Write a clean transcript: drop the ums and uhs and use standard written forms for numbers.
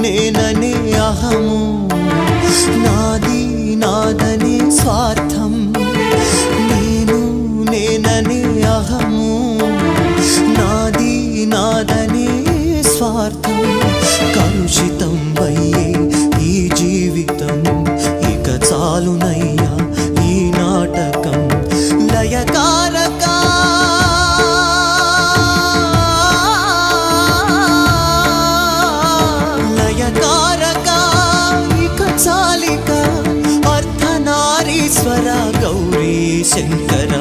నేననే అహము నాది నాదనే స్వార్థం నేను నేననే అహము నాది నాదనే స్వార్థం కలుషితం అయ్యే ఈ జీవితం ఇక చాలునయ్యా ఈ నాటకం లయకారక లయకారక ఇక చాలిక అర్ధనారీశ్వర గౌరీ శంకర